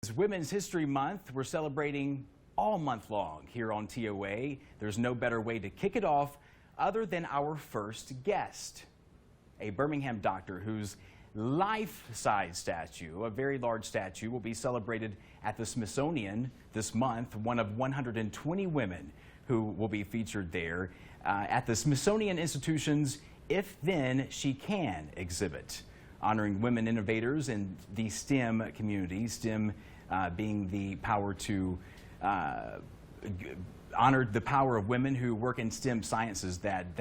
It's Women's History Month. We're celebrating all month long here on TOA. There's no better way to kick it off other than our first guest, a Birmingham doctor whose life-size statue, a very large statue, will be celebrated at the Smithsonian this month. One of 120 women who will be featured there at the Smithsonian Institution's If Then She Can exhibit, honoring women innovators in the STEM community, STEM being the power to honor the power of women who work in STEM sciences that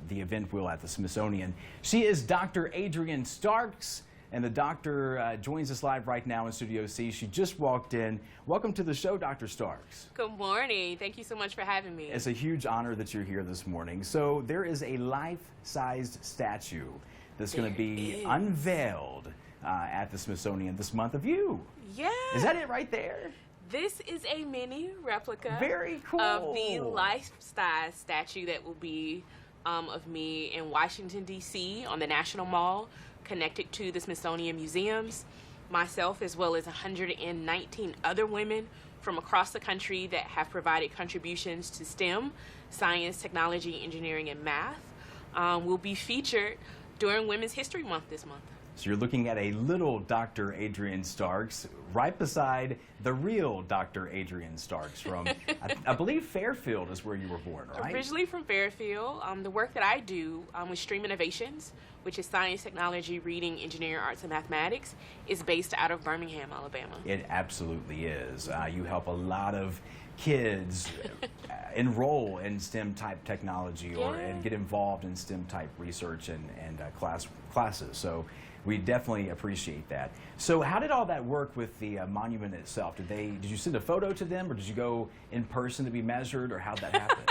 the event will at the Smithsonian. She is Dr. Adrienne Starks, and the doctor joins us live right now in Studio C. She just walked in. Welcome to the show, Dr. Starks. Good morning. Thank you so much for having me. It's a huge honor that you're here this morning. So there is a life-sized statue that's going to be unveiled at the Smithsonian this month of you. Yeah. Is that it right there? This is a mini replica Very cool. of the life-size statue that will be of me in Washington, D.C. on the National Mall, connected to the Smithsonian Museums. Myself, as well as 119 other women from across the country that have provided contributions to STEM, science, technology, engineering, and math, will be featured during Women's History Month this month. So you're looking at a little Dr. Adrienne Starks right beside the real Dr. Adrienne Starks from, I believe Fairfield is where you were born, right? Originally from Fairfield. The work that I do with STREAM Innovations, which is science, technology, reading, engineering, arts, and mathematics, is based out of Birmingham, Alabama. It absolutely is. You help a lot of kids enroll in STEM type technology and get involved in STEM type research and classes. So we definitely appreciate that. So how did all that work with the monument itself? Did you send a photo to them, or did you go in person to be measured, or how'd that happen?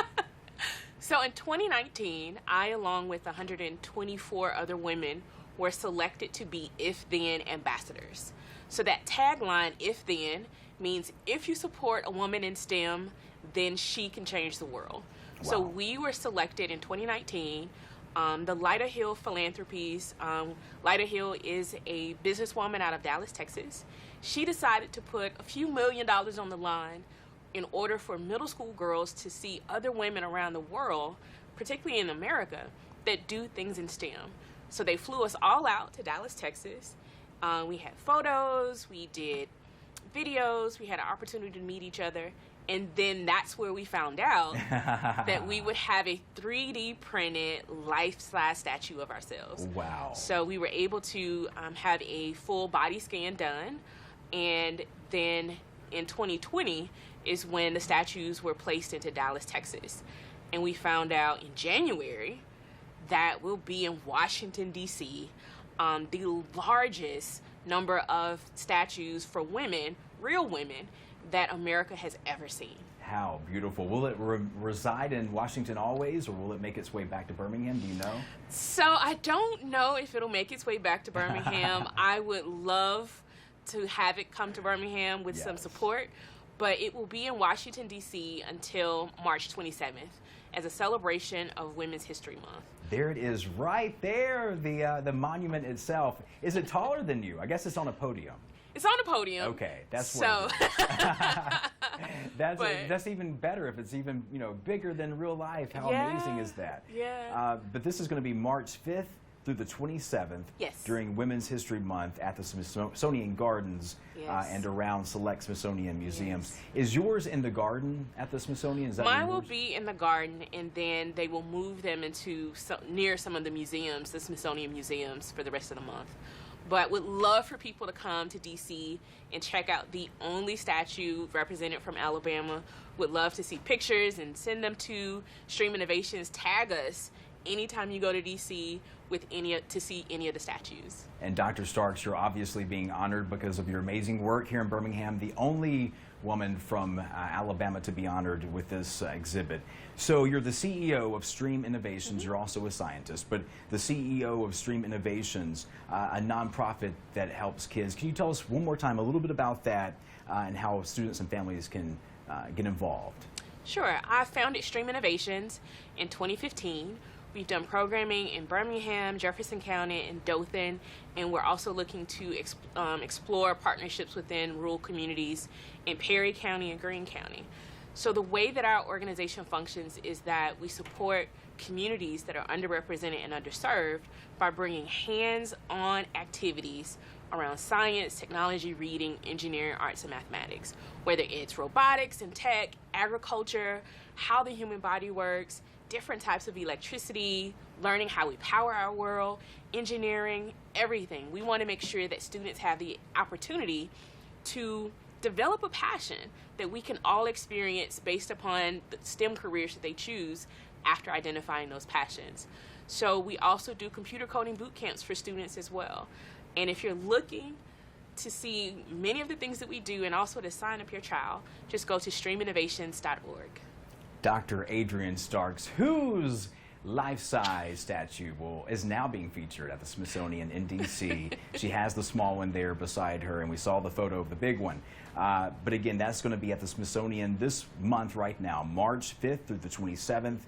So in 2019, I, along with 124 other women, were selected to be If Then ambassadors. So that tagline, If Then, means if you support a woman in STEM, then she can change the world. Wow. So we were selected in 2019. The Lyda Hill Philanthropies. Lyda Hill is a businesswoman out of Dallas, Texas. She decided to put a few $1 million on the line in order for middle school girls to see other women around the world, particularly in America, that do things in STEM. So they flew us all out to Dallas, Texas. We had photos, we did videos, we had an opportunity to meet each other. And then that's where we found out that we would have a 3D printed life-size statue of ourselves. Wow. So we were able to have a full body scan done. And then in 2020 is when the statues were placed into Dallas, Texas. And we found out in January that we'll be in Washington, D.C., the largest number of statues for women, real women, that America has ever seen. How beautiful. Will it reside in Washington always, or will it make its way back to Birmingham? Do you know? So I don't know if it'll make its way back to Birmingham. I would love to have it come to Birmingham with some support, but it will be in Washington, D.C. until March 27th as a celebration of Women's History Month. There it is right there, the monument itself. Is it taller than you? I guess it's on a podium. It's on a podium. Okay, that's so. That's even better if it's even bigger than real life. How amazing is that? Yeah. But this is going to be March 5th through the 27th during Women's History Month at the Smithsonian Gardens and around select Smithsonian museums. Is yours in the garden at the Smithsonian? Is that Mine will be in the garden, and then they will move them into near some of the museums, the Smithsonian museums, for the rest of the month. But would love for people to come to D.C. and check out the only statue represented from Alabama. Would love to see pictures and send them to STREAM Innovations. Tag us anytime you go to D.C. with to see any of the statues. And Dr. Starks, you're obviously being honored because of your amazing work here in Birmingham, the only woman from Alabama to be honored with this exhibit. So you're the CEO of STREAM Innovations. You're also a scientist, but the CEO of STREAM Innovations, a nonprofit that helps kids. Can you tell us one more time a little bit about that and how students and families can get involved? Sure. I founded STREAM Innovations in 2015 We've done programming in Birmingham, Jefferson County, and Dothan, and we're also looking to explore partnerships within rural communities in Perry County and Greene County. So the way that our organization functions is that we support communities that are underrepresented and underserved by bringing hands-on activities around science, technology, reading, engineering, arts, and mathematics, whether it's robotics and tech, agriculture, how the human body works, different types of electricity, learning how we power our world, engineering, everything. We want to make sure that students have the opportunity to develop a passion that we can all experience based upon the STEM careers that they choose after identifying those passions. So we also do computer coding boot camps for students as well. And if you're looking to see many of the things that we do and also to sign up your child, just go to streaminnovations.org. Dr. Adrienne Starks, whose life-size statue is now being featured at the Smithsonian in D.C. She has the small one there beside her, and we saw the photo of the big one. But again, that's going to be at the Smithsonian this month right now, March 5th through the 27th.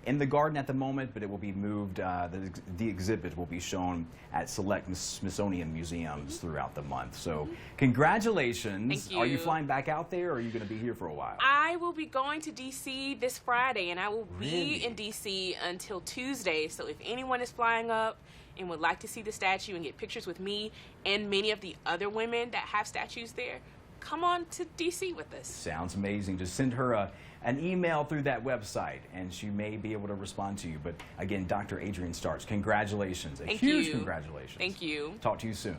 In the garden at the moment, but it will be moved. The exhibit will be shown at select Smithsonian museums throughout the month. So congratulations. Thank you. Are you flying back out there, or are you going to be here for a while? I will be going to D.C. this Friday, and I will Really? be in D.C. until Tuesday. So if anyone is flying up and would like to see the statue and get pictures with me and many of the other women that have statues there, come on to D.C. with us. Sounds amazing. Just send her an email through that website, and she may be able to respond to you. But again, Dr. Adrienne Starks, congratulations. A Thank huge you. congratulations. Thank you. Talk to you soon.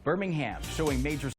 Birmingham showing major